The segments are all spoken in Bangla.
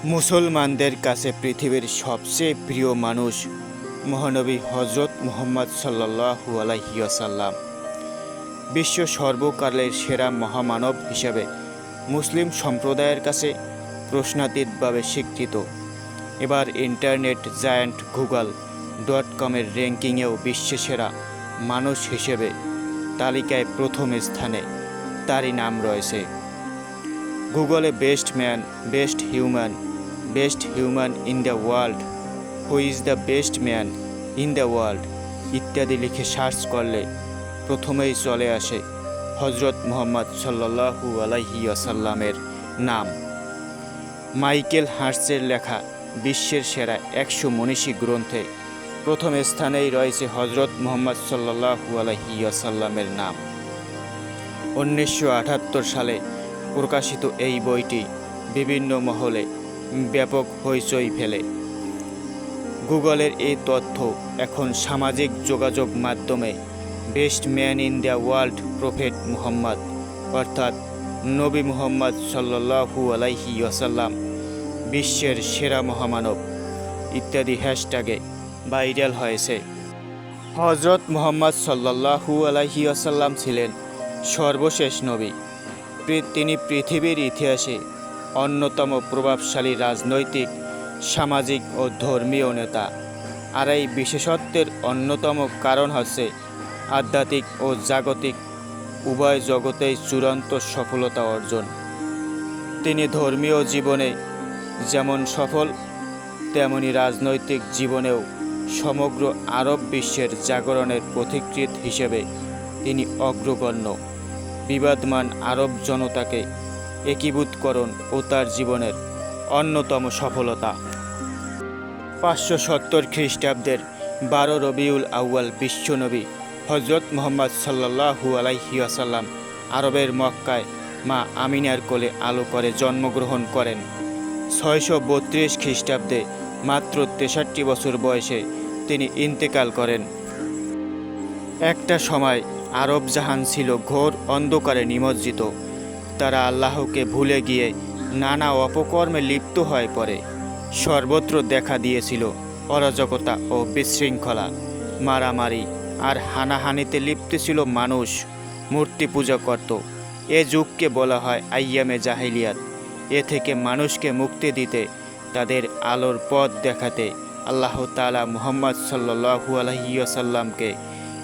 মুসলমানদের কাছে পৃথিবীর সবচেয়ে প্রিয় মানুষ মহানবী হজরত মুহাম্মদ সাল্লাল্লাহু আলাইহি ওয়াসাল্লাম। বিশ্ব সর্বকালের সেরা মহামানব হিসেবে মুসলিম সম্প্রদায়ের কাছে প্রশ্নাতীতভাবে স্বীকৃত। এবার ইন্টারনেট জায়ান্ট গুগল.কমের র্যাঙ্কিংয়েও বিশ্বের সেরা মানুষ হিসেবে তালিকায় প্রথম স্থানে তারই নাম রয়েছে। গুগলে best human in the world, who is the best man in the world ইত্যাদি লিখে সার্চ করলে প্রথমেই চলে আসে হজরত মুহাম্মদ সাল্লাল্লাহু আলাইহি ওয়াসাল্লামের নাম। মাইকেল হার্টসের লেখা বিশ্বের সেরা 100 মনীষী গ্রন্থে প্রথম স্থানেই রয়েছে হজরত মুহাম্মদ সাল্লাল্লাহু আলাইহি ওয়াসাল্লামের নাম। 1978 সালে প্রকাশিত এই বইটি বিভিন্ন মহলে ব্যাপক হইচই ফেলে। গুগলের এই তথ্য এখন সামাজিক যোগাযোগ মাধ্যমে best man in the world, prophet Muhammad অর্থাৎ নবী মুহাম্মদ সাল্লাল্লাহু আলাইহি ওয়াসাল্লাম বিশ্বের সেরা মহামানব ইত্যাদি হ্যাশট্যাগে ভাইরাল হয়েছে। হজরত মুহাম্মদ সাল্লাল্লাহু আলাইহি ওয়াসাল্লাম ছিলেন সর্বশেষ নবী। তিনি পৃথিবীর ইতিহাসে অন্যতম প্রভাবশালী রাজনৈতিক, সামাজিক ও ধর্মীয় নেতা। আর এই বিশেষত্বের অন্যতম কারণ হচ্ছে আধ্যাত্মিক ও জাগতিক উভয় জগতেই চূড়ান্ত সফলতা অর্জন। তিনি ধর্মীয় জীবনে যেমন সফল, তেমনি রাজনৈতিক জীবনেও সমগ্র আরব বিশ্বের জাগরণের পথিকৃৎ হিসেবে তিনি অগ্রগণ্য। বিবাদমান আরব জনতাকে একীভূতকরণ ও তার জীবনের অন্যতম সফলতা। 570 খ্রিস্টাব্দের 12 রবিউল আউয়াল বিশ্বনবী হজরত মুহাম্মদ সাল্লাল্লাহু আলাইহি ওয়াসাল্লাম আরবের মক্কায় মা আমিনার কোলে আলো করে জন্মগ্রহণ করেন। 632 খ্রিস্টাব্দে মাত্র 63 বছর বয়সে তিনি ইন্তেকাল করেন। একটা সময় আরব জাহান ছিল ঘোর অন্ধকারে নিমজ্জিত। তারা আল্লাহকে ভুলে গিয়ে নানা অপকর্মে লিপ্ত হয়ে পড়ে। সর্বত্র দেখা দিয়েছিল অরাজকতা ও বিশৃঙ্খলা, মারামারি আর হানাহানিতে লিপ্ত ছিল মানুষ। মূর্তি পূজা করত। এ যুগকে বলা হয় আইয়ামে জাহিলিয়াত। এ থেকে মানুষকে মুক্তি দিতে, তাদের আলোর পথ দেখাতে আল্লাহ তাআলা মুহাম্মদ সাল্লাল্লাহু আলাইহি ওয়াসাল্লামকে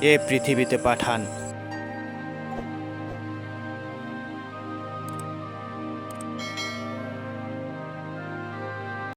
এ পৃথিবীতে পাঠান।